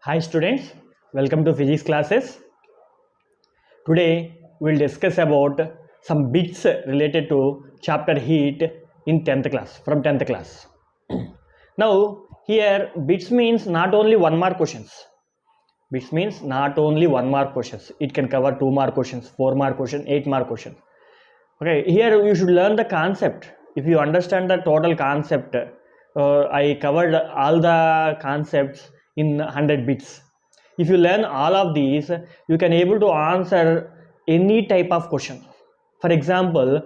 Hi students, welcome to physics classes. Today we'll discuss about some bits related to chapter heat in 10th class, from 10th class. Now here bits means not only 1 mark questions. Bits means not only 1 mark questions. It can cover 2 mark questions, 4 mark question, 8 mark question. Okay, here you should learn the concept. If you understand the total concept, I covered all the concepts in 100 bits. If you learn all of these, you can able to answer any type of question. For example,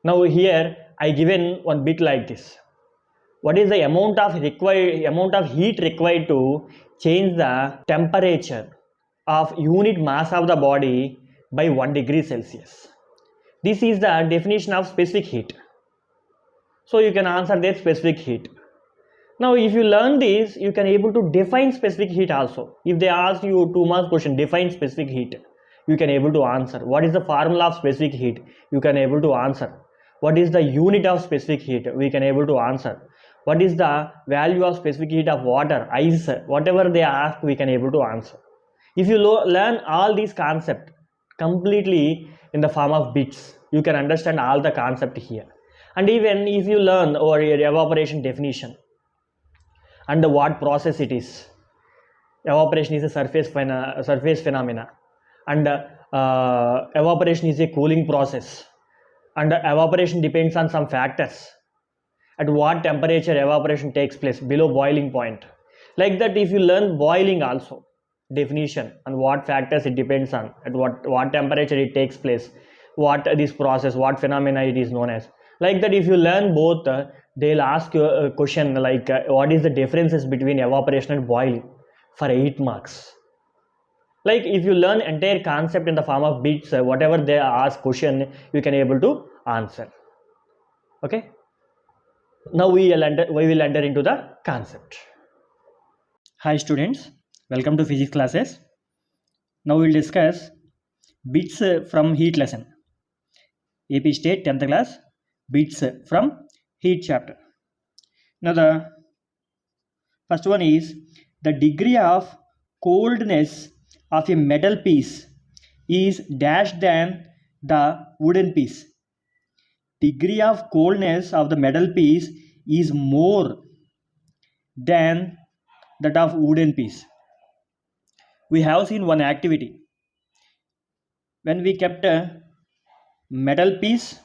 now here I given one bit like this. What is the amount of heat required to change the temperature of unit mass of the body by 1 degree Celsius? This is the definition of specific heat. So you can answer that specific heat. Now if you learn this, you can able to define specific heat also. If they ask you 2 mark question, define specific heat, you can able to answer. What is the formula of specific heat? You can able to answer. What is the unit of specific heat? We can able to answer. What is the value of specific heat of water, ice, whatever they ask, we can able to answer. If you learn all these concepts completely in the form of bits, you can understand all the concept here. And even if you learn or your evaporation definition and what process it is, evaporation is a surface phenomena, and evaporation is a cooling process, and evaporation depends on some factors. At what temperature evaporation takes place, below boiling point. Like that, if you learn boiling also, definition and what factors it depends on, at what temperature it takes place, what this process, what phenomena it is known as. Like that, if you learn both, they'll ask you a question like what is the differences between evaporation and boiling for 8 marks. Like if you learn entire concept in the form of bits, whatever they ask question, you can able to answer. Okay, now we will enter into the concept. Hi students, welcome to physics classes. Now we will discuss bits from heat lesson. AP State 10th class, bits from heat chapter. Now the first one is the degree of coldness of a metal piece is dash than the wooden piece. Degree of coldness of the metal piece is more than that of wooden piece. We have seen one activity. When we kept a metal piece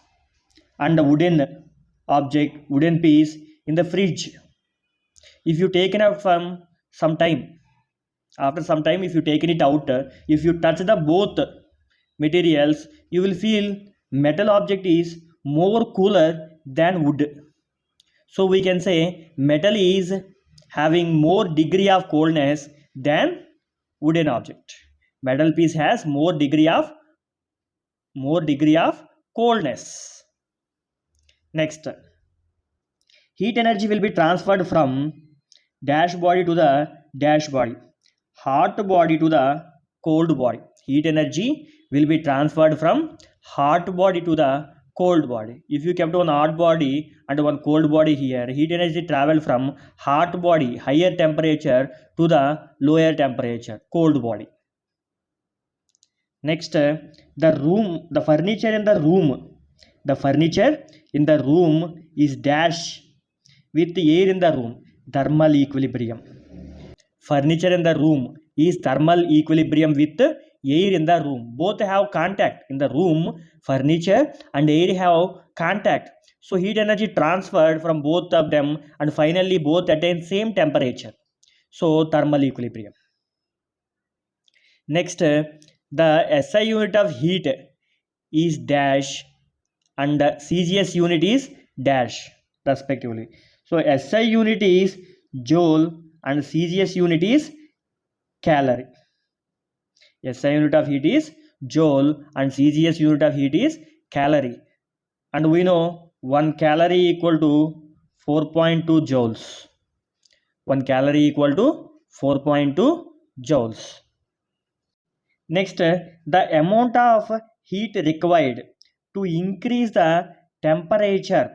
and a wooden piece in the fridge, if you taken it from some time, after some time, if you taken it out, if you touch the both materials, you will feel metal object is more cooler than wood. So we can say metal is having more degree of coldness than wooden object. Metal piece has more degree of coldness. Next, heat energy will be transferred from dash body to the dash body, hot body to the cold body. Heat energy will be transferred from hot body to the cold body. If you kept one hot body and one cold body here, heat energy travel from hot body, higher temperature, to the lower temperature, cold body. Next, the furniture in the room is dash with the air in the room, thermal equilibrium. Furniture in the room is thermal equilibrium with air in the room. Both have contact in the room. Furniture and air have contact. So heat energy transferred from both of them, and finally both attain same temperature. So thermal equilibrium. Next, the SI unit of heat is dash and the CGS unit is dash respectively. So SI unit is joule and CGS unit is calorie. SI unit of heat is joule and CGS unit of heat is calorie. And we know 1 calorie equal to 4.2 joules. 1 calorie equal to 4.2 joules. Next, the amount of heat required to increase the temperature.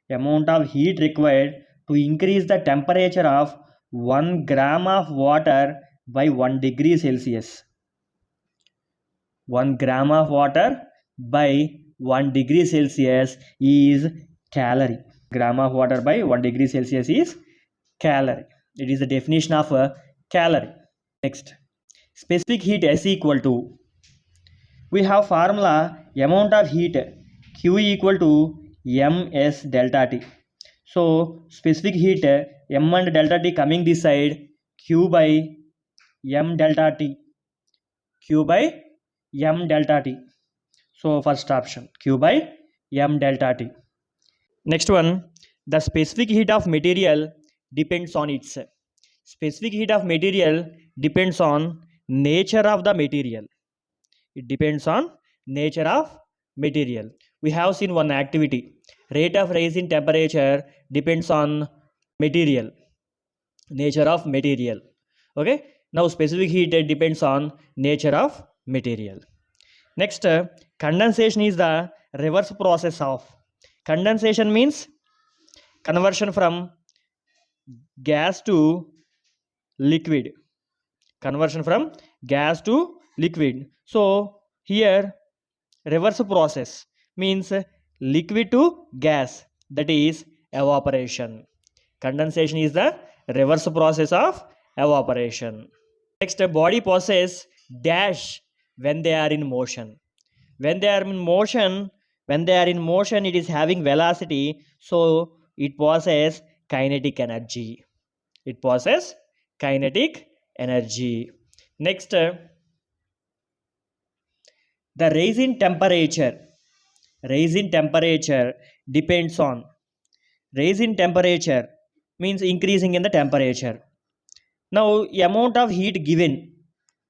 Amount of heat required to increase the temperature of 1 gram of water by 1 degree Celsius. 1 gram of water by 1 degree Celsius is calorie. Gram of water by 1 degree Celsius is calorie. It is the definition of a calorie. Next, specific heat S equal to, we have formula amount of heat Q equal to ms delta T. So specific heat m and delta T coming this side, Q by m delta T. Q by m delta T. So first option, Q by m delta T. Next one, the specific heat of material depends on its, specific heat of material depends on nature of the material. It depends on nature of material. We have seen one activity. Rate of rise in temperature depends on material, nature of material. Okay. Now specific heat depends on nature of material. Next, condensation is the reverse process of. Condensation means conversion from gas to liquid. Conversion from gas to liquid. So here reverse process means liquid to gas, that is evaporation. Condensation is the reverse process of evaporation. Next, body possesses dash when they are in motion. When they are in motion, it is having velocity, so it possesses kinetic energy. It possesses kinetic energy. Next, the rise in temperature. Rise in temperature depends on, rise in temperature means increasing in the temperature. Now amount of heat given,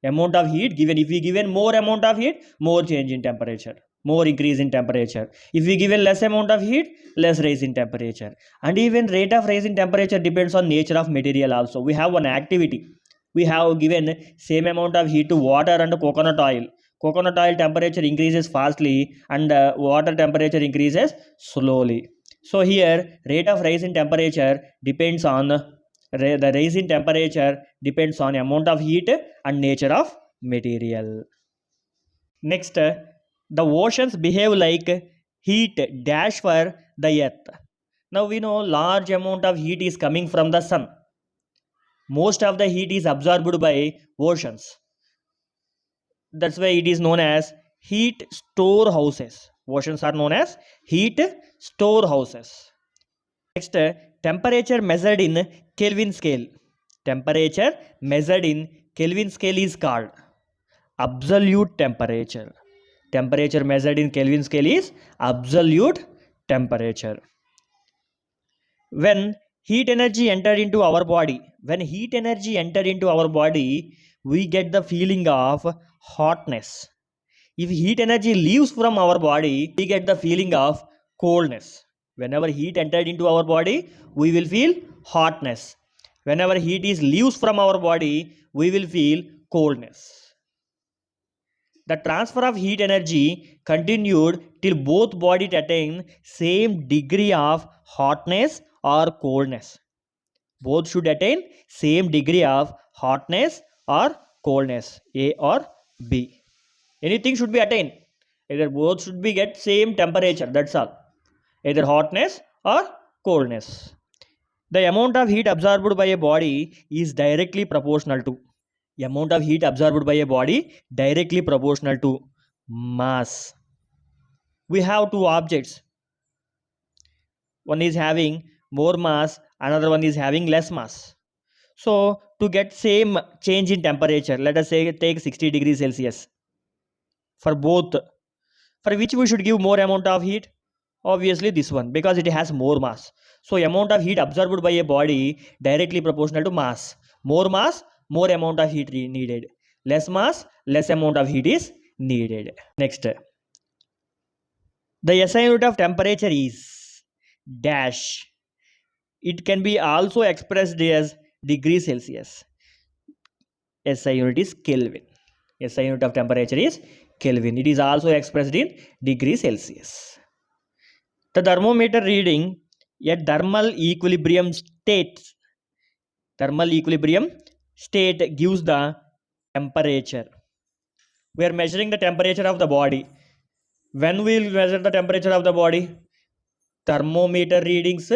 if we given more amount of heat, more change in temperature, more increase in temperature. If we given less amount of heat, less rise in temperature. And even rate of rise in temperature depends on nature of material also. We have one activity, we have given same amount of heat to water and coconut oil. Coconut oil temperature increases fastly and water temperature increases slowly. So here rate of rise in temperature depends on, the rise in temperature depends on amount of heat and nature of material. Next, the oceans behave like heat dash for the earth. Now we know large amount of heat is coming from the sun. Most of the heat is absorbed by oceans. That's why it is known as heat storehouses. Oceans are known as heat storehouses. Next, temperature measured in Kelvin scale. Temperature measured in Kelvin scale is called absolute temperature. Temperature measured in Kelvin scale is absolute temperature. When heat energy entered into our body, we get the feeling of hotness. If heat energy leaves from our body, we get the feeling of coldness. Whenever heat entered into our body, we will feel hotness. Whenever heat is leaves from our body, we will feel coldness. The transfer of heat energy continued till both bodies attain same degree of hotness or coldness. Both should attain same degree of hotness or coldness, A or B. Anything should be attained. Either both should be get same temperature, that's all. Either hotness or coldness. The amount of heat absorbed by a body is directly proportional to, amount of heat absorbed by a body directly proportional to mass. We have two objects. One is having more mass, another one is having less mass. So to get same change in temperature, let us say take 60 degrees Celsius. For both, for which we should give more amount of heat? Obviously this one, because it has more mass. So amount of heat absorbed by a body directly proportional to mass. More mass, more amount of heat needed. Less mass, less amount of heat is needed. Next, the SI unit of temperature is dash. It can be also expressed as degree Celsius. SI unit is Kelvin. SI unit of temperature is Kelvin. It is also expressed in degree Celsius. The thermometer reading at thermal equilibrium state Thermal equilibrium state gives the temperature. We are measuring the temperature of the body. When we will measure the temperature of the body, thermometer readings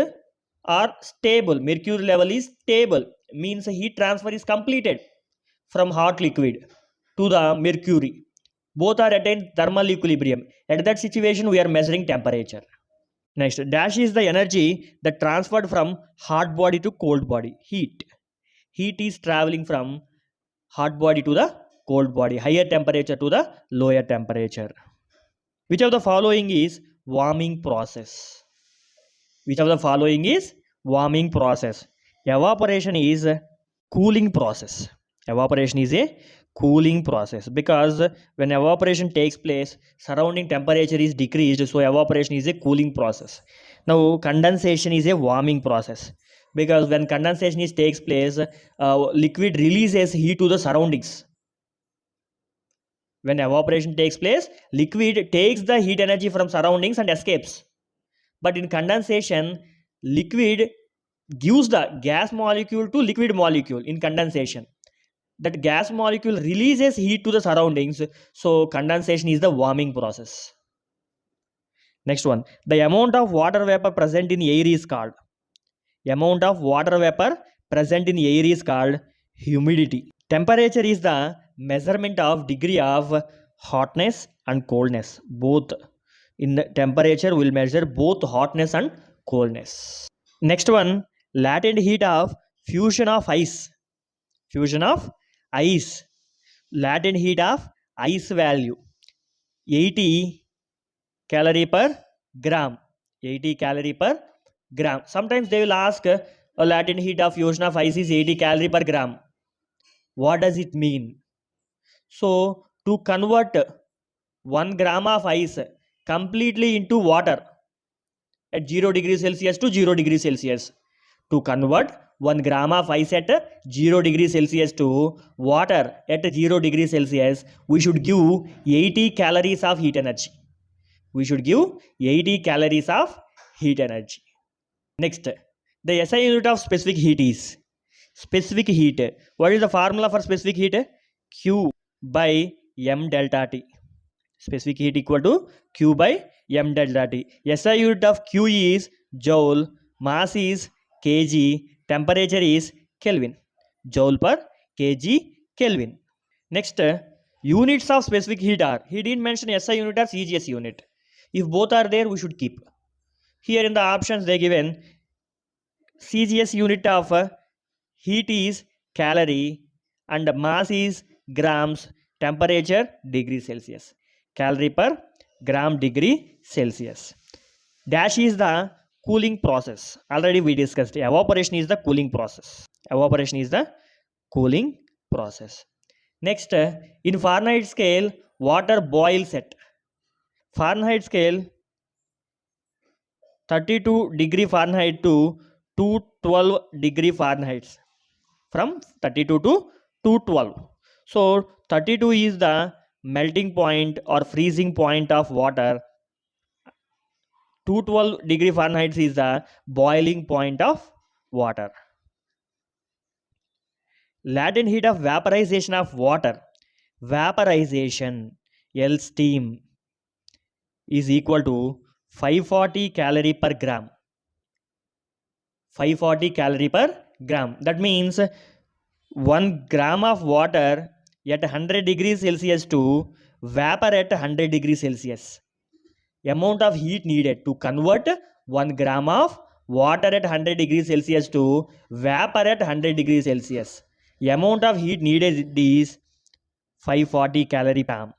are stable. Mercury level is stable, means heat transfer is completed from hot liquid to the mercury. Both are attained thermal equilibrium. At that situation, we are measuring temperature. Next, dash is the energy that transferred from hot body to cold body. Heat. Heat is traveling from hot body to the cold body, higher temperature to the lower temperature. Which of the following is warming process? Which of the following is warming process? Evaporation is a cooling process. Evaporation is a cooling process, because when evaporation takes place, surrounding temperature is decreased, so evaporation is a cooling process. Now condensation is a warming process, because when condensation takes place, liquid releases heat to the surroundings. When evaporation takes place, liquid takes the heat energy from surroundings and escapes. But in condensation, liquid gives the gas molecule to liquid molecule. In condensation, that gas molecule releases heat to the surroundings, so condensation is the warming process. Next one, the amount of water vapor present in air is called. Amount of water vapor present in air is called humidity. Temperature is the measurement of degree of hotness and coldness. Both in the temperature will measure both hotness and coldness. Next one, latent heat of fusion of ice. Fusion of ice. Latent heat of ice value 80 calorie per gram. 80 calorie per gram. Sometimes they will ask, a latent heat of fusion of ice is 80 calorie per gram. What does it mean? So to convert 1 gram of ice completely into water at 0 degrees Celsius to 0 degrees Celsius, to convert 1 gram of ice at 0 degrees Celsius to water at 0 degrees Celsius, we should give 80 calories of heat energy. We should give 80 calories of heat energy. Next, the SI unit of specific heat is specific heat. What is the formula for specific heat? Q by M delta T. Specific heat equal to Q by M delta T. SI unit of Q is joule, mass is kg, temperature is Kelvin. Joule per kg Kelvin. Next, units of specific heat are, he didn't mention SI unit or CGS unit. If both are there, we should keep. Here in the options they given, CGS unit of heat is calorie and mass is grams, temperature degree Celsius. Calorie per gram degree Celsius. Dash is the cooling process. Already we discussed. Evaporation is the cooling process. Evaporation is the cooling process. Next, in Fahrenheit scale, water boils at Fahrenheit scale 32 degree Fahrenheit to 212 degree Fahrenheit. From 32 to 212. So 32 is the melting point or freezing point of water. 212 degree Fahrenheit is the boiling point of water. Latent heat of vaporization of water. Vaporization, L steam, is equal to 540 calorie per gram. 540 calorie per gram. That means 1 gram of water at 100 degrees Celsius to vapor at 100 degrees Celsius. Amount of heat needed to convert 1 gram of water at 100 degrees Celsius to vapor at 100 degrees Celsius. Amount of heat needed is 540 calorie per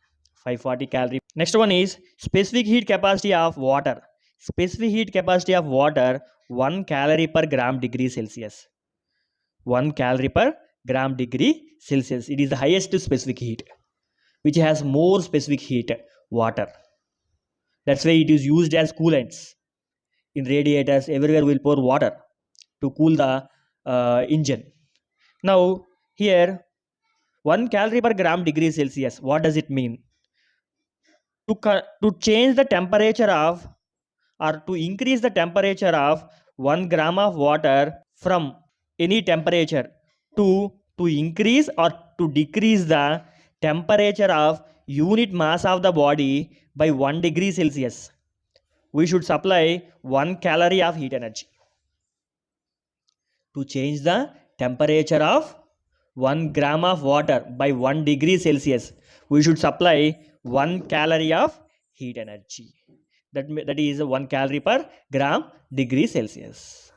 540 calorie. Next one is specific heat capacity of water. Specific heat capacity of water 1 calorie per gram degree Celsius. 1 calorie per gram degree Celsius. It is the highest specific heat, which has more specific heat, water. That's why it is used as coolants. In radiators, everywhere we'll pour water to cool the engine. Now, here 1 calorie per gram degree Celsius. What does it mean? To change the temperature of, or to increase the temperature of 1 gram of water from any temperature to increase or to decrease the temperature of unit mass of the body by 1 degree Celsius, we should supply 1 calorie of heat energy. To change the temperature of 1 gram of water by 1 degree Celsius, we should supply 1 calorie of heat energy. That is 1 calorie per gram degree Celsius.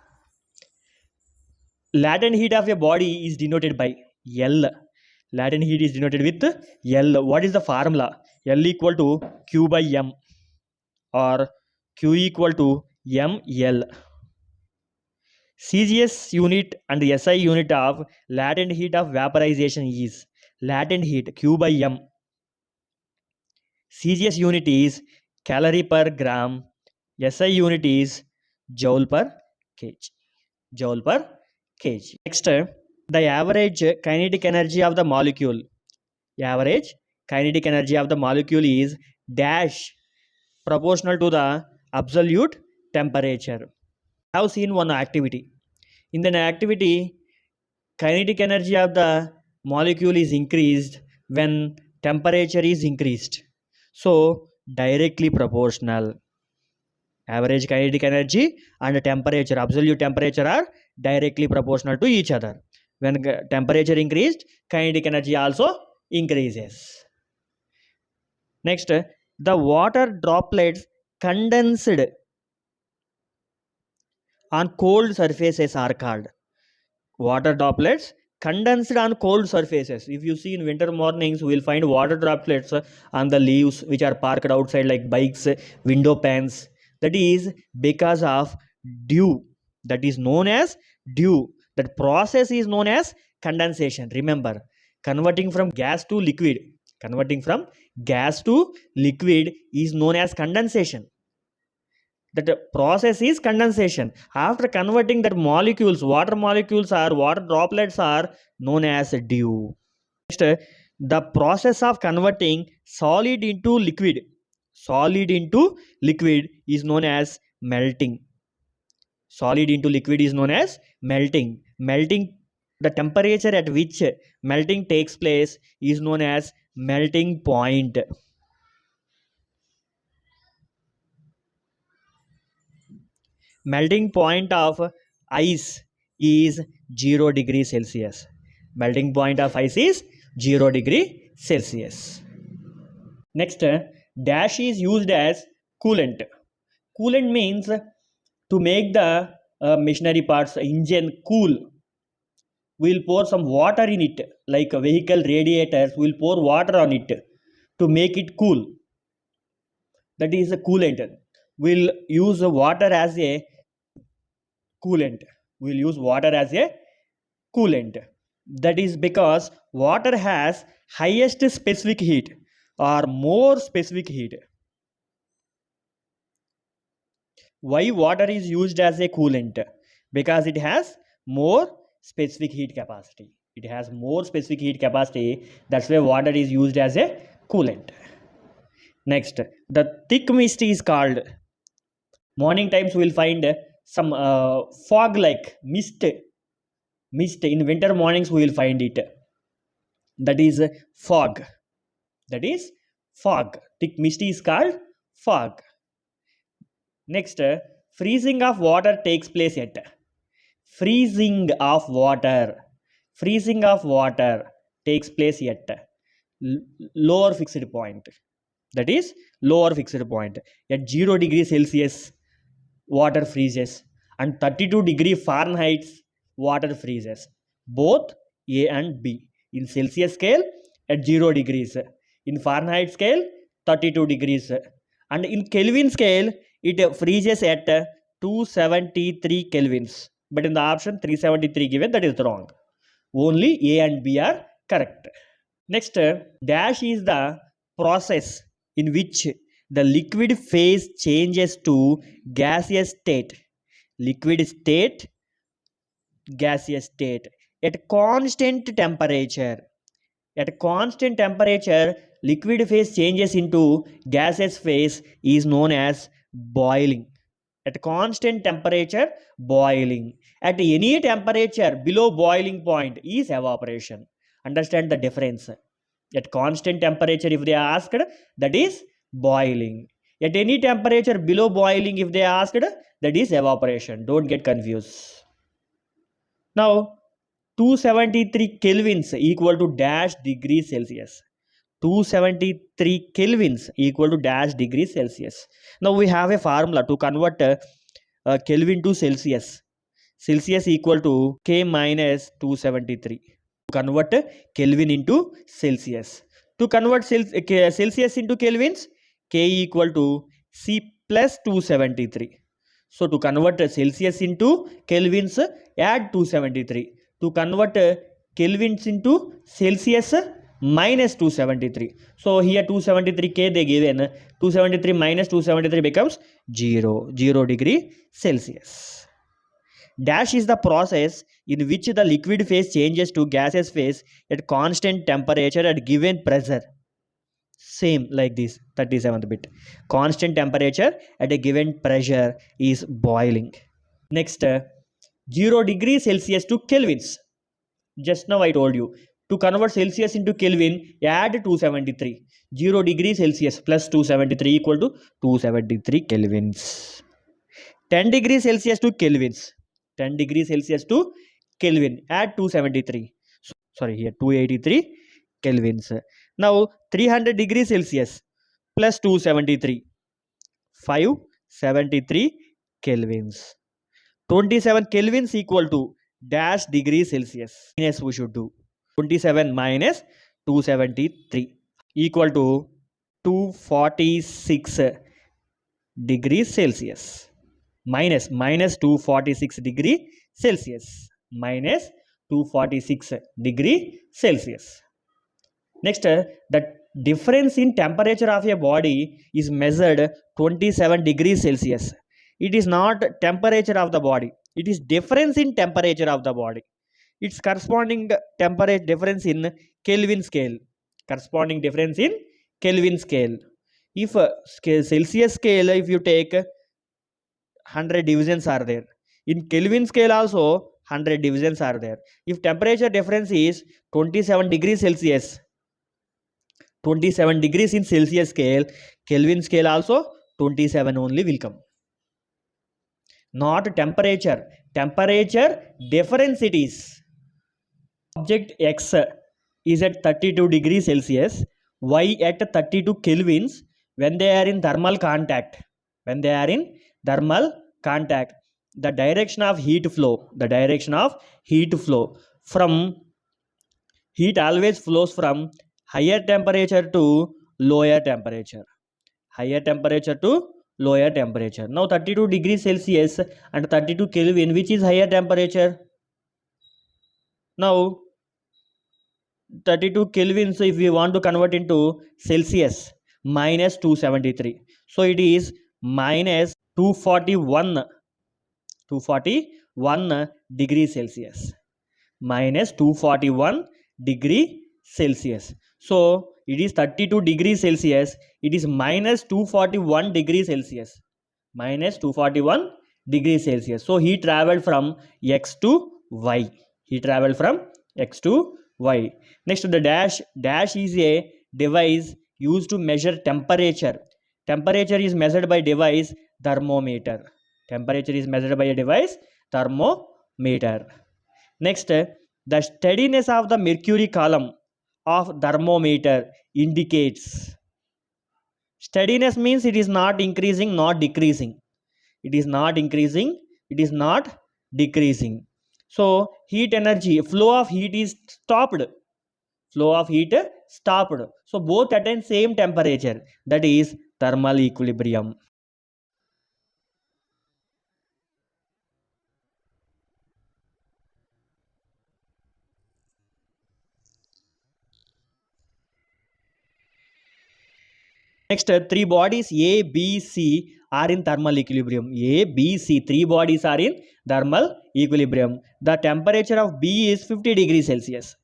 Latent heat of a body is denoted by L. Latent heat is denoted with L. What is the formula? L equal to Q by M or Q equal to ML. CGS unit and SI unit of latent heat of vaporization is latent heat Q by M. CGS unit is calorie per gram. SI unit is joule per kg. Joule per kg. Next, the average kinetic energy of the molecule. Average kinetic energy of the molecule is dash proportional to the absolute temperature. I have seen one activity. In the activity, kinetic energy of the molecule is increased when temperature is increased. So, directly proportional. Average kinetic energy and temperature, absolute temperature are directly proportional to each other. When temperature increased, kinetic energy also increases. Next, the water droplets condensed on cold surfaces are called water droplets condensed on cold surfaces. If you see in winter mornings, we will find water droplets on the leaves which are parked outside like bikes, window panes. That is because of dew. That is known as dew. That process is known as condensation. Remember, converting from gas to liquid. Converting from gas to liquid is known as condensation. That process is condensation. After converting that molecules, water molecules or water droplets are known as dew. Next, the process of converting solid into liquid is known as melting. Solid into liquid is known as melting. The temperature at which melting takes place is known as melting point. Melting point of ice is 0 degree Celsius. Melting point of ice is 0 degree Celsius. Next, dash is used as coolant. Coolant means to make the machinery parts, engine cool. We'll pour some water in it, like vehicle radiators, we'll pour water on it to make it cool. That is a coolant. We'll use water as a coolant. We'll use water as a coolant. That is because water has highest specific heat or more specific heat. Why water is used as a coolant? Because it has more specific heat capacity. It has more specific heat capacity. That's why water is used as a coolant. Next, the thick mist is called. Morning times we will find some fog like mist. In winter mornings we will find it. That is fog. Thick mist is called fog. Next, freezing of water takes place at lower fixed point. That is lower fixed point. At 0 degree Celsius water freezes and 32 degree Fahrenheit water freezes. Both A and B. In Celsius scale at 0 degrees. In Fahrenheit scale 32 degrees. And in Kelvin scale it freezes at 273 kelvins. But in the option 373 given, that is wrong. Only A and B are correct. Next, dash is the process in which the liquid phase changes to gaseous state. Liquid state, gaseous state. At constant temperature, liquid phase changes into gaseous phase is known as boiling. At constant temperature, boiling. At any temperature below boiling point is evaporation. Understand the difference. At constant temperature, if they are asked, that is boiling. At any temperature below boiling, if they are asked, that is evaporation. Don't get confused. Now, 273 kelvins equal to dash degrees Celsius. 273 kelvins equal to dash degrees Celsius. Now we have a formula to convert Kelvin to Celsius. Celsius equal to K minus 273. To convert Kelvin into Celsius. To convert Celsius into Kelvins, K equal to C plus 273. So to convert Celsius into Kelvins, add 273. To convert Kelvins into Celsius, minus 273. So here 273K they given, 273 minus 273 becomes 0 degree Celsius. Dash is the process in which the liquid phase changes to gaseous phase at constant temperature at given pressure. Same like this, 37th bit. Constant temperature at a given pressure is boiling. Next, 0 degree Celsius to kelvins. Just now I told you, to convert Celsius into Kelvin, add 273. 0 degree Celsius plus 273 equal to 273 kelvins. 10 degrees Celsius to kelvins. 10 degrees Celsius to Kelvin, add 273. Sorry, here 283 kelvins. Now 300 degrees Celsius plus 273. 573 kelvins. 27 kelvins equal to dash degrees Celsius. Yes, we should do 27 minus 273 equal to 246 degrees Celsius. Minus 246 degree Celsius. Minus 246 degree Celsius. Next, the difference in temperature of a body is measured 27 degrees Celsius. It is not temperature of the body. It is difference in temperature of the body. Its corresponding temperature difference in Kelvin scale. Corresponding difference in Kelvin scale. If Celsius scale, if you take 100 divisions are there. In Kelvin scale also 100 divisions are there. If temperature difference is 27 degrees Celsius, 27 degrees in Celsius scale, Kelvin scale also 27 only will come. Not temperature. Temperature difference it is. Object X is at 32 degrees Celsius, Y at 32 kelvins when they are in thermal contact. When they are in thermal contact, the direction of heat flow from heat always flows from higher temperature to lower temperature. Higher temperature to lower temperature. Now 32 degrees Celsius and 32 Kelvin, which is higher temperature? Now 32 Kelvin, so if we want to convert into Celsius, minus 273. So it is minus 241 degrees Celsius. Minus 241 degree Celsius. So it is 32 degrees Celsius. It is minus 241 degrees Celsius. Minus 241 degrees Celsius. So he traveled from X to Y. He traveled from X to Y. Next, the dash. Dash is a device used to measure temperature. Temperature is measured by device thermometer. Temperature is measured by a device thermometer. Next, the steadiness of the mercury column of thermometer indicates. Steadiness means it is not increasing, not decreasing. It is not increasing, it is not decreasing. So heat energy, flow of heat is stopped. Flow of heat stopped. So both attain same temperature, that is thermal equilibrium. Next, three bodies A, B, C are in thermal equilibrium. A, B, C, three bodies are in thermal equilibrium. The temperature of B is 50 degrees Celsius.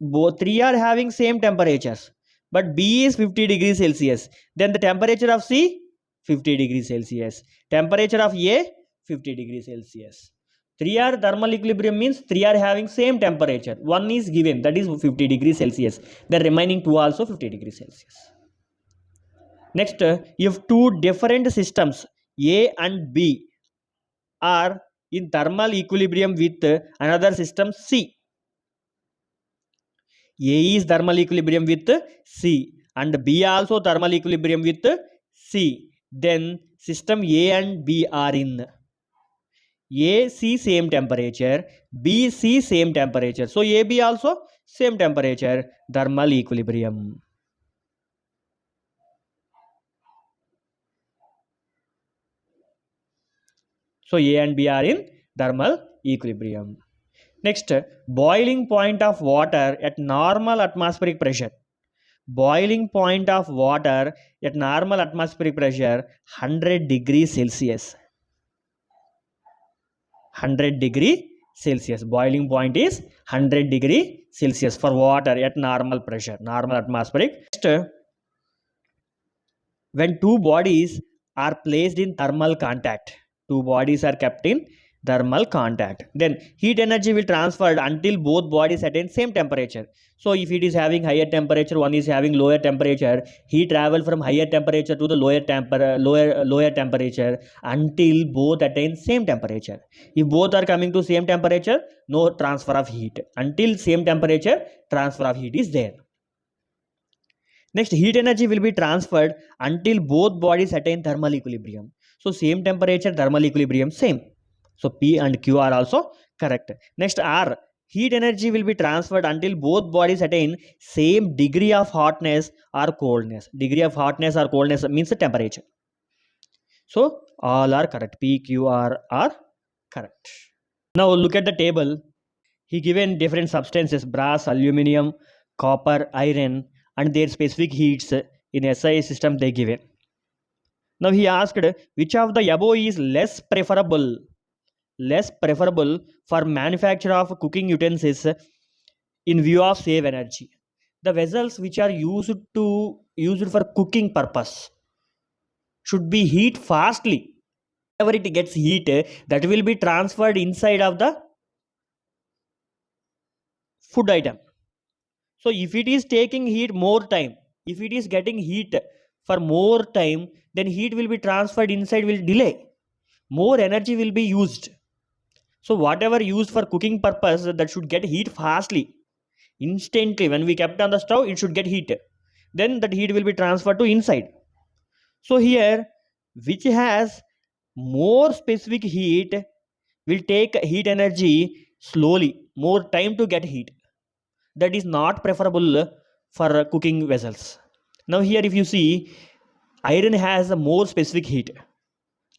Both three are having same temperatures, but B is 50 degrees Celsius. Then the temperature of C 50 degrees Celsius. Temperature of A, 50 degrees Celsius. 3 are thermal equilibrium means 3 are having same temperature. One is given, that is 50 degrees Celsius. The remaining 2 also 50 degrees Celsius. Next, if two different systems A and B are in thermal equilibrium with another system C. A is thermal equilibrium with C and B also thermal equilibrium with C. Then system A and B are in A, C same temperature, B, C same temperature. So A, B also same temperature, thermal equilibrium. So A and B are in thermal equilibrium. Next, boiling point of water at normal atmospheric pressure. Boiling point of water at normal atmospheric pressure 100 degrees Celsius. 100 degree Celsius. Boiling point is 100 degree Celsius for water at normal pressure, normal atmospheric. Next, when two bodies are placed in thermal contact, two bodies are kept in thermal contact, then heat energy will transferred until both bodies attain same temperature. So if it is having higher temperature, one is having lower temperature, heat travel from higher temperature to the lower temperature until both attain same temperature. If both are coming to same temperature, no transfer of heat. Until same temperature, transfer of heat is there. Next, heat energy will be transferred until both bodies attain thermal equilibrium. So same temperature, thermal equilibrium same. So P and Q are also correct. Next, R, heat energy will be transferred until both bodies attain same degree of hotness or coldness. Degree of hotness or coldness means the temperature. So all are correct. P, Q, R are correct. Now look at the table. He given different substances: brass, aluminium, copper, iron, and their specific heats in SI system they given. Now he asked which of the above is less preferable for manufacture of cooking utensils in view of save energy. The vessels which are used for cooking purpose should be heat fastly. Whenever it gets heat, that will be transferred inside of the food item. So if it is taking heat more time, if it is getting heat for more time, then heat will be transferred inside, will delay. More energy will be used. So whatever used for cooking purpose, that should get heat fastly. Instantly, when we kept on the stove, it should get heat. Then that heat will be transferred to inside. So here, which has more specific heat will take heat energy slowly, more time to get heat. That is not preferable for cooking vessels. Now here if you see, iron has a more specific heat.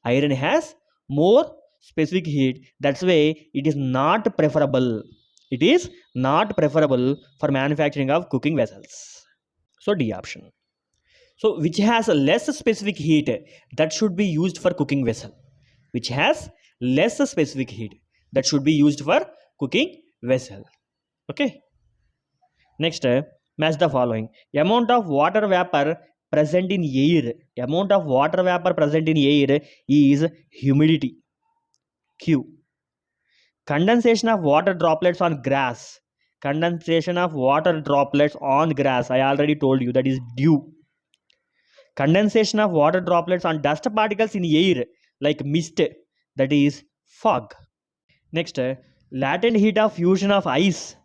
Iron has more specific heat. That's why it is not preferable. It is not preferable for manufacturing of cooking vessels. So D option. So which has a less specific heat, that should be used for cooking vessel. Which has less specific heat, that should be used for cooking vessel. Okay. Next, match the following. Amount of water vapor present in air. Amount of water vapor present in air is humidity. Q. Condensation of water droplets on grass. Condensation of water droplets on grass. I already told you that is dew. Condensation of water droplets on dust particles in air like mist. That is fog. Next, latent heat of fusion of ice.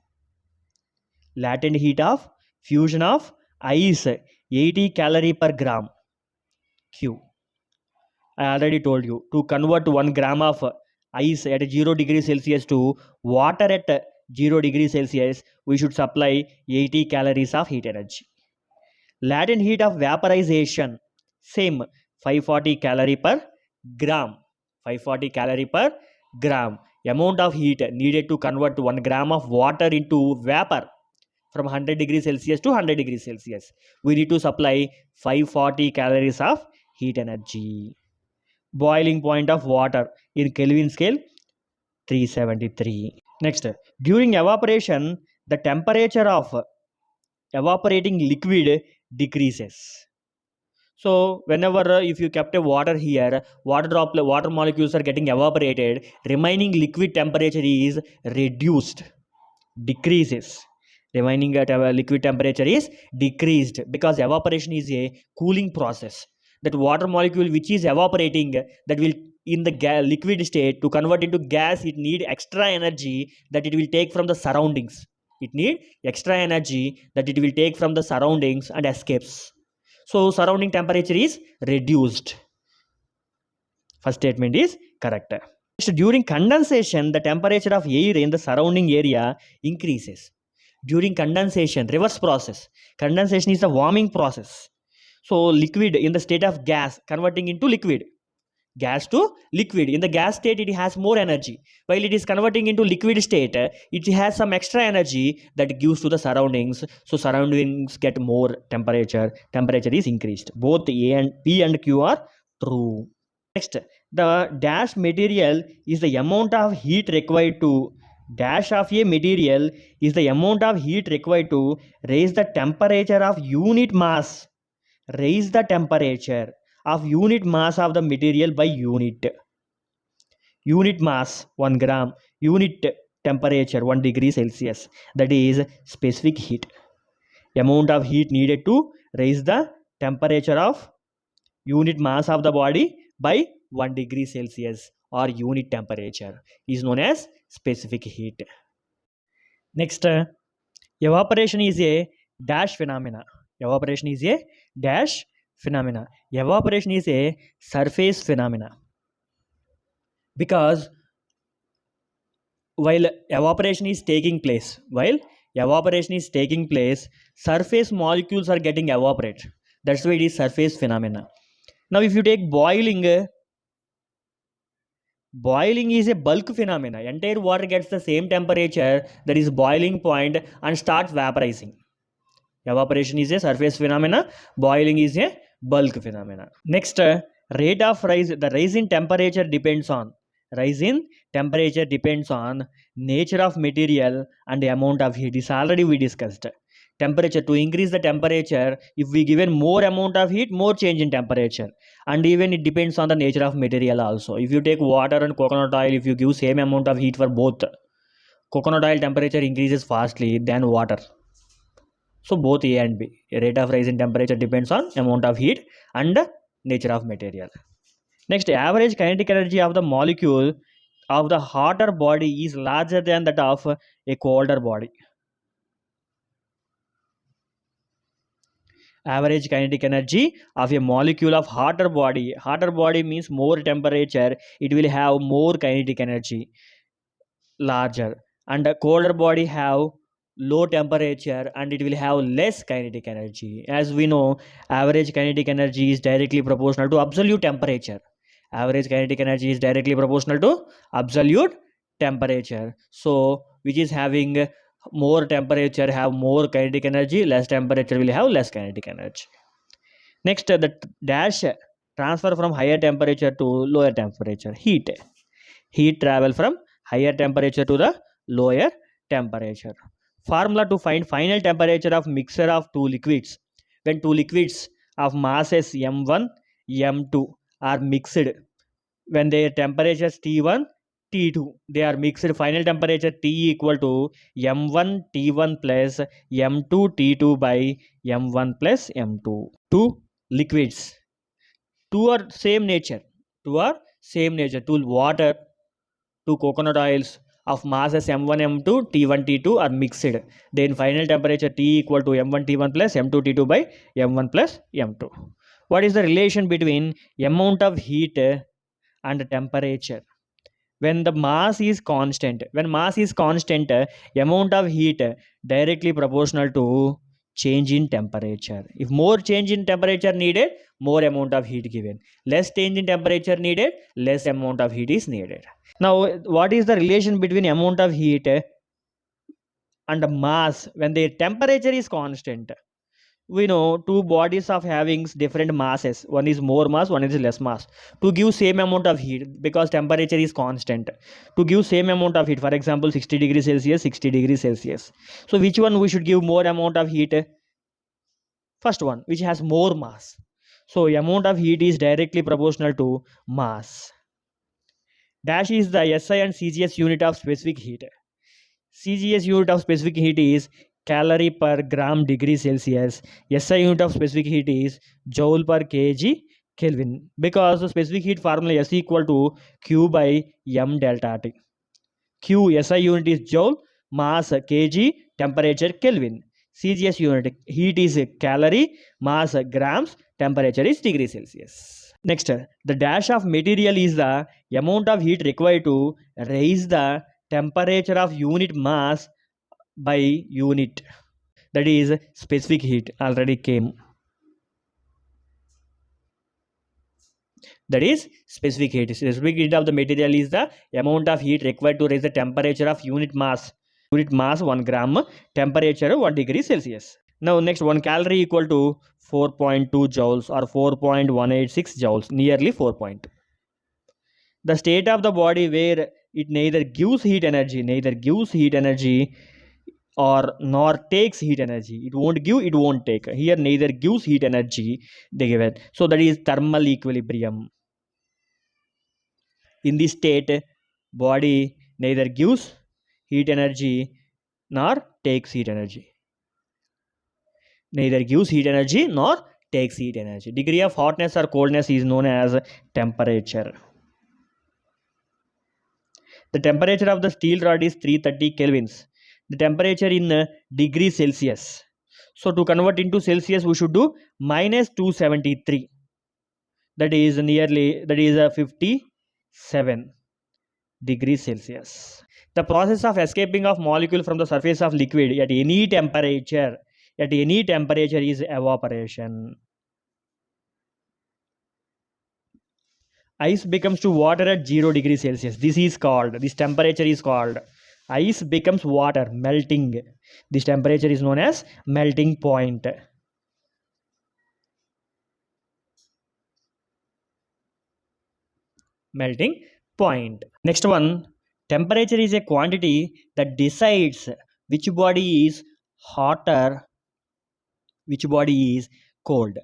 Latent heat of fusion of ice 80 calorie per gram. Q. I already told you, to convert 1 gram of ice at 0 degrees Celsius to water at 0 degrees Celsius, we should supply 80 calories of heat energy. Latent heat of vaporization, same 540 calorie per gram. 540 calorie per gram. Amount of heat needed to convert 1 gram of water into vapor from 100 degrees Celsius to 100 degrees Celsius. We need to supply 540 calories of heat energy. Boiling point of water in Kelvin scale 373. Next, during evaporation, the temperature of evaporating liquid decreases. So whenever if you kept a water here, water molecules are getting evaporated, remaining liquid temperature is reduced, decreases. Remaining at our liquid temperature is decreased because evaporation is a cooling process. That water molecule which is evaporating, that will in the liquid state, to convert into gas, it need extra energy that it will take from the surroundings. It need extra energy that it will take from the surroundings and escapes. So surrounding temperature is reduced. First statement is correct. Next, during condensation, the temperature of air in the surrounding area increases. During condensation, reverse process. Condensation is the warming process. So liquid in the state of gas converting into liquid. Gas to liquid. In the gas state, it has more energy. While it is converting into liquid state, it has some extra energy that gives to the surroundings. So surroundings get more temperature. Temperature is increased. Both A and P and Q are true. Next, the dash material is the amount of heat required to dash of a material is the amount of heat required to raise the temperature of unit mass. Raise the temperature of unit mass of the material by unit. Unit mass 1 gram, unit temperature 1 degree Celsius. That is specific heat. Amount of heat needed to raise the temperature of unit mass of the body by 1 degree Celsius or unit temperature is known as specific heat. Next, evaporation is a dash phenomena. Evaporation is a dash phenomena. Evaporation is a surface phenomena because while evaporation is taking place, surface molecules are getting evaporated. That's why it is surface phenomena. Now if you take boiling is a bulk phenomena. Entire water gets the same temperature, that is boiling point, and starts vaporizing. Evaporation is a surface phenomena, boiling is a bulk phenomena. Next, rate of rise. The rise in temperature depends on nature of material and the amount of heat. This already we discussed. Temperature, to increase the temperature, if we given more amount of heat, more change in temperature. And even it depends on the nature of material also. If you take water and coconut oil, if you give same amount of heat for both, coconut oil temperature increases fastly than water. So both A and B, rate of rise in temperature depends on amount of heat and nature of material. Next, average kinetic energy of the molecule of the hotter body is larger than that of a colder body. Average kinetic energy of a molecule of hotter body means more temperature, it will have more kinetic energy, larger, and a colder body have low temperature and it will have less kinetic energy. As we know, average kinetic energy is directly proportional to absolute temperature. Average kinetic energy is directly proportional to absolute temperature. So which is having more temperature have more kinetic energy, less temperature will have less kinetic energy. Next, the dash transfer from higher temperature to lower temperature. Heat travel from higher temperature to the lower temperature. Formula to find final temperature of mixture of two liquids. When two liquids of masses m1, m2 are mixed, when their temperatures T1, T2, they are mixed, final temperature T equal to M1 T1 plus M2 T2 by M1 plus M2. Two liquids, two are same nature, two water, two coconut oils of masses M1, M2, T1, T2 are mixed. Then final temperature T equal to M1 T1 plus M2 T2 by M1 plus M2. What is the relation between amount of heat and temperature? When the mass is constant, amount of heat directly proportional to change in temperature. If more change in temperature needed, more amount of heat given. Less change in temperature needed, less amount of heat is needed. Now, what is the relation between amount of heat and mass when the temperature is constant? We know two bodies of having different masses, one is more mass, one is less mass, to give same amount of heat, because temperature is constant, to give same amount of heat, for example 60 degrees Celsius, 60 degrees Celsius, so which one we should give more amount of heat? First one, which has more mass. So amount of heat is directly proportional to mass. Dash is the SI and CGS unit of specific heat. CGS unit of specific heat is calorie per gram degree Celsius. SI unit of specific heat is joule per kg Kelvin. Because the specific heat formula S equal to Q by M delta T. Q SI unit is joule, mass kg, temperature Kelvin. CGS unit heat is calorie, mass grams, temperature is degree Celsius. Next, the dash of material is the amount of heat required to raise the temperature of unit mass by unit, that is specific heat already came, that is specific heat of the material is the amount of heat required to raise the temperature of unit mass 1 gram, temperature 1 degree Celsius. Now next, 1 calorie equal to 4.2 joules or 4.186 joules, nearly 4 point. The state of the body where it neither gives heat energy or nor takes heat energy. It won't give, it won't take. Here neither gives heat energy, they give it. So that is thermal equilibrium. In this state, body neither gives heat energy nor takes heat energy. Neither gives heat energy nor takes heat energy. Degree of hotness or coldness is known as temperature. The temperature of the steel rod is 330 kelvins. The temperature in degree Celsius. So to convert into Celsius, we should do minus 273. That is 57 degrees Celsius. The process of escaping of molecule from the surface of liquid at any temperature is evaporation. Ice becomes to water at 0 degrees Celsius. This temperature is called ice becomes water, melting. This temperature is known as melting point. Melting point. Next one, temperature is a quantity that decides which body is hotter, which body is cold.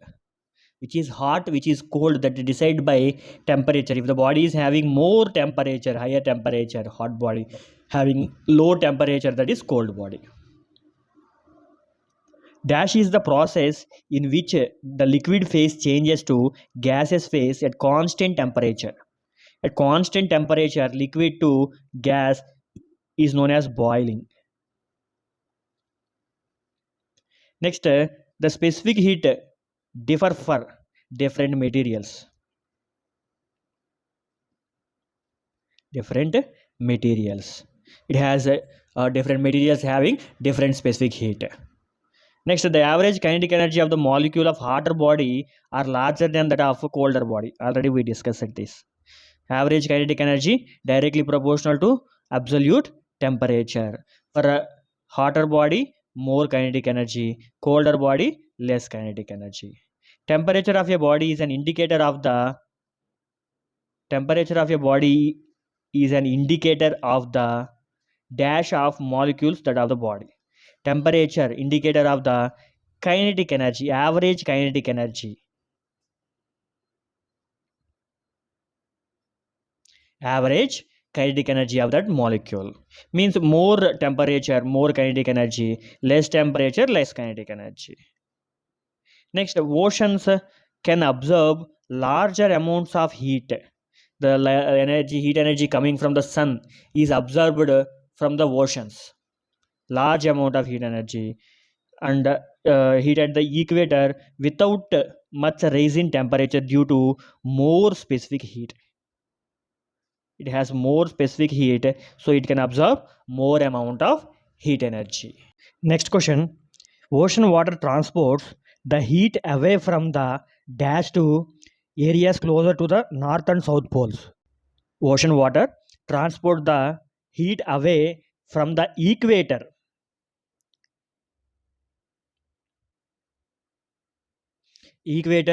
Which is hot, which is cold, that is decided by temperature. If the body is having more temperature, higher temperature, hot body, having low temperature, that is cold body. Dash is the process in which the liquid phase changes to gaseous phase at constant temperature. At constant temperature, liquid to gas is known as boiling. Next, the specific heat differ for different materials. Different materials. It has different materials having different specific heat. Next, the average kinetic energy of the molecule of hotter body are larger than that of a colder body. Already we discussed this. Average kinetic energy directly proportional to absolute temperature. For a hotter body, more kinetic energy. Colder body, less kinetic energy. Temperature of a body is an indicator of the dash of molecules that of the body. Temperature indicator of the kinetic energy, average kinetic energy. Average kinetic energy of that molecule means more temperature, more kinetic energy, less temperature, less kinetic energy. Next, oceans can absorb larger amounts of heat. The heat energy coming from the sun is absorbed from the oceans. Large amount of heat energy, and heat at the equator without much rise in temperature due to more specific heat. It has more specific heat, so it can absorb more amount of heat energy. Next question, ocean water transports the heat away from the dash to areas closer to the north and south poles. Ocean water transport the heat away from the equator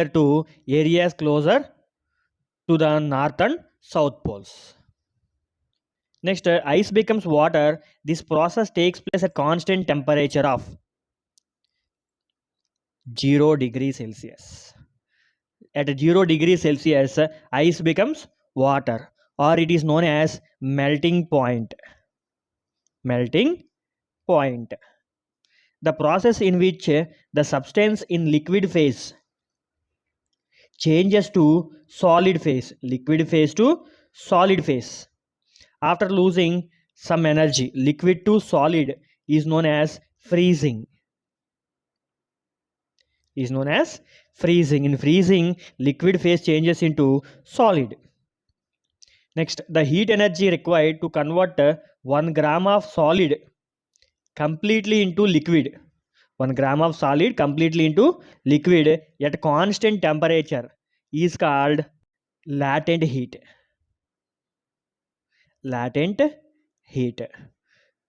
to areas closer to the north and south poles. Next, ice becomes water. This process takes place at constant temperature of 0 degrees Celsius. at 0 degrees Celsius, ice becomes water, or it is known as melting point. Melting point. The process in which the substance in liquid phase changes to solid phase, liquid phase to solid phase. After losing some energy, liquid to solid is known as freezing. Is known as freezing. In freezing, liquid phase changes into solid. Next, the heat energy required to convert 1 gram of solid completely into liquid. 1 gram of solid completely into liquid at constant temperature is called latent heat. Latent heat.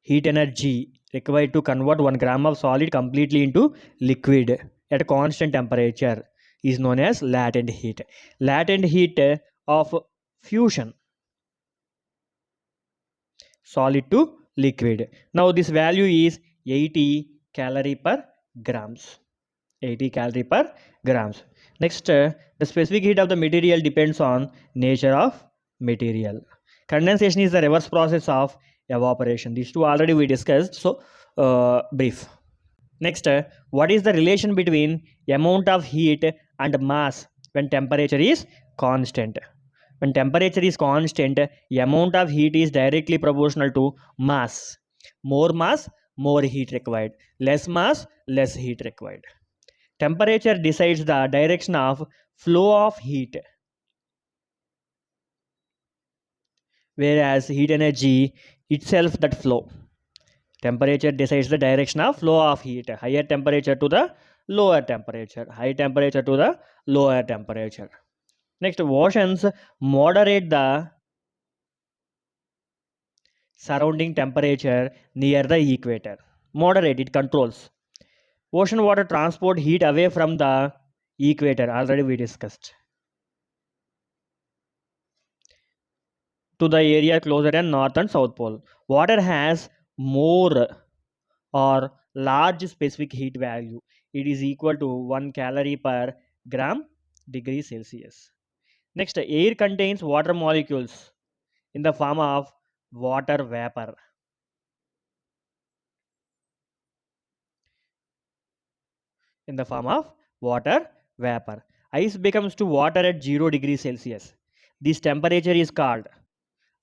Heat energy required to convert 1 gram of solid completely into liquid at constant temperature is known as latent heat. Latent heat of fusion, solid to liquid. Now this value is 80 calorie per grams. 80 calorie per grams. Next, the specific heat of the material depends on nature of material. Condensation is the reverse process of evaporation. These two already we discussed, so brief. Next, what is the relation between amount of heat and mass when temperature is constant? When temperature is constant, amount of heat is directly proportional to mass. More mass, more heat required. Less mass, less heat required. Temperature decides the direction of flow of heat, whereas heat energy itself that flow. Temperature decides the direction of flow of heat. Higher temperature to the lower temperature. High temperature to the lower temperature. Next, oceans moderate the surrounding temperature near the equator. Moderate, it controls. Ocean water transport heat away from the equator. Already we discussed. To the area closer than north and south pole. Water has more or large specific heat value. It is equal to 1 calorie per gram degree Celsius. Next, air contains water molecules in the form of water vapor. In the form of water vapor. Ice becomes to water at 0 degrees Celsius. This temperature is called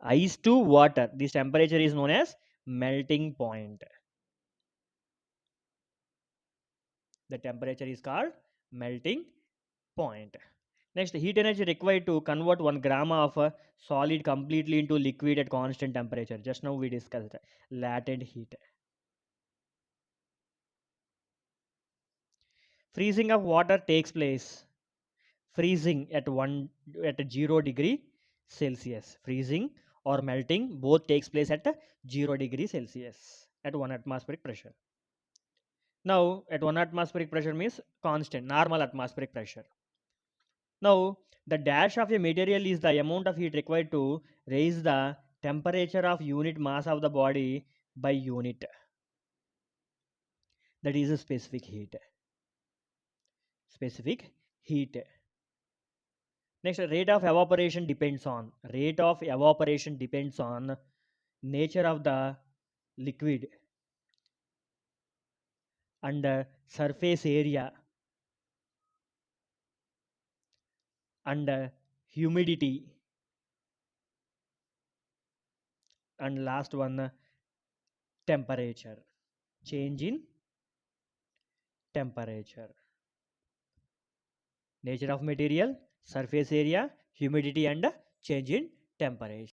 ice to water. This temperature is known as melting point. The temperature is called melting point. Next, heat energy required to convert 1 gram of solid completely into liquid at constant temperature. Just now we discussed latent heat. Freezing of water takes place. Freezing at 0 degree Celsius. Freezing or melting both takes place at 0 degree Celsius at 1 atmospheric pressure. Now, at 1 atmospheric pressure means constant, normal atmospheric pressure. Now, the dash of a material is the amount of heat required to raise the temperature of unit mass of the body by unit. That is a specific heat. Specific heat. Next, rate of evaporation depends on nature of the liquid and surface area and humidity, and last one, temperature. Change in temperature. Nature of material, surface area, humidity, and change in temperature.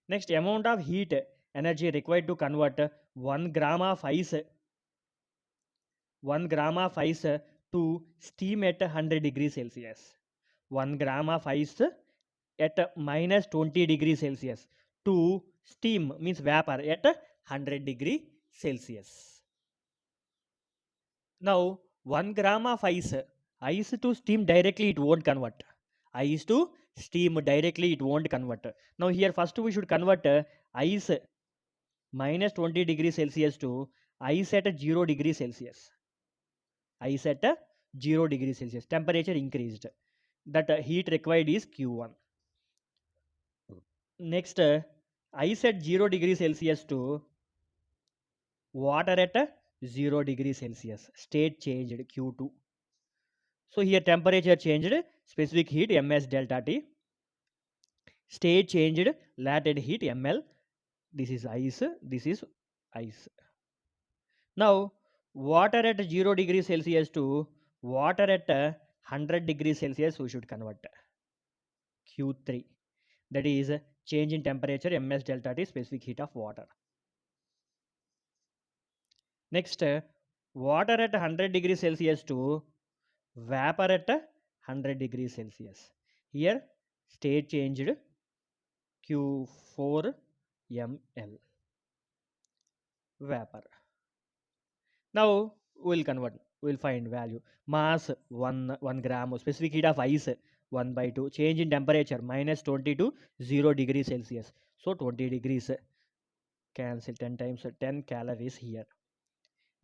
Next, amount of heat energy required to convert 1 gram of ice to steam at 100 degrees Celsius. 1 gram of ice at minus 20 degrees Celsius to steam means vapor at 100 degree Celsius. Now, 1 gram of ice to steam directly it won't convert. Ice to steam directly it won't convert. Now here first we should convert ice minus 20 degrees Celsius to ice at 0 degrees Celsius. Ice at 0 degrees Celsius. Temperature increased. That heat required is Q1. Next, ice at 0 degrees Celsius to water at 0 degrees Celsius. State changed Q2. So here temperature changed, specific heat Ms delta T. State changed, latent heat Ml. This is ice, this is ice. Now water at 0 degrees Celsius to water at 100 degrees Celsius we should convert. Q3. That is change in temperature Ms delta T, specific heat of water. Next, water at 100 degrees Celsius to vapor at 100 degrees Celsius. Here state changed Q4 ml vapor. Now we'll convert, we'll find value. Mass 1 gram, specific heat of ice 1 by 2, change in temperature minus 20 to 0 degrees Celsius. So 20 degrees, cancel 10 times 10 calories here.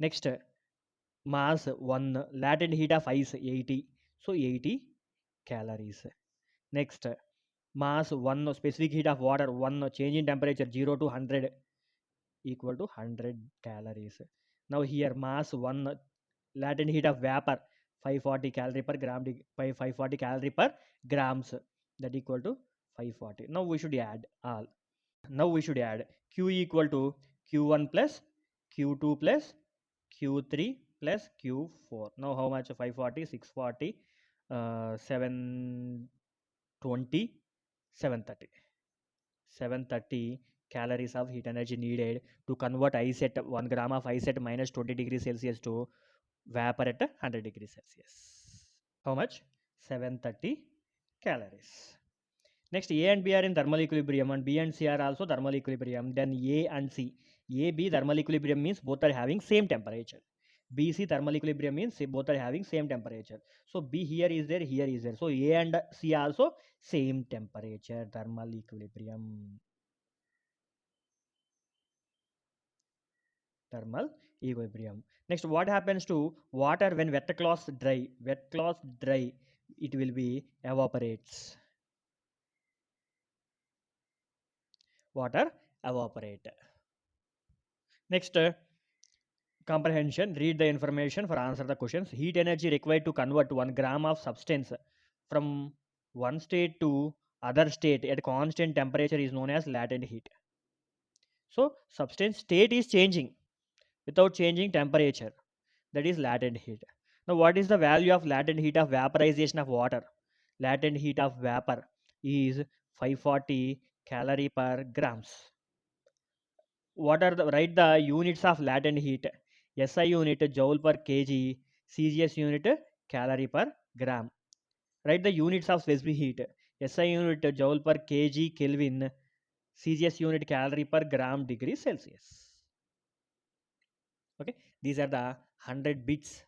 Next, mass 1, latent heat of ice 80, so 80 calories. Next, mass 1, specific heat of water 1, change in temperature 0 to 100 equal to 100 calories. Now here mass 1, latent heat of vapor 540 calorie per gram, 540 calorie per grams, that equal to 540. Now we should add all. Now we should add Q equal to Q1 plus Q2 plus Q3 plus Q4. Now how much? 540, 640, 720, 730. 730 calories of heat energy needed to convert ice at 1 gram of ice at minus 20 degrees Celsius to vapor at 100 degrees Celsius. How much? 730 calories. Next, A and B are in thermal equilibrium and B and C are also thermal equilibrium. Then A and C. A, B thermal equilibrium means both are having same temperature. B, C thermal equilibrium means both are having same temperature. So B here is there, here is there. So A and C also same temperature, thermal equilibrium. Thermal equilibrium. Next, what happens to water when wet cloth dry? Wet cloth dry, it will be evaporates. Water evaporate. Next, comprehension. Read the information for answer the questions. Heat energy required to convert 1 gram of substance from one state to other state at constant temperature is known as latent heat. So substance state is changing without changing temperature, that is latent heat. Now what is the value of latent heat of vaporization of water? Latent heat of vapor is 540 calorie per grams. What are the, write the units of latent heat? SI unit joule per kg, CGS unit calorie per gram. Write the units of specific heat. SI unit joule per kg Kelvin, CGS unit calorie per gram degree Celsius. Okay, these are the 100 bits.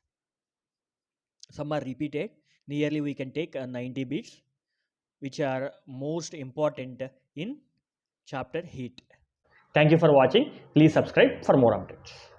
Some are repeated. Nearly we can take 90 bits, which are most important in chapter heat. Thank you for watching. Please subscribe for more updates.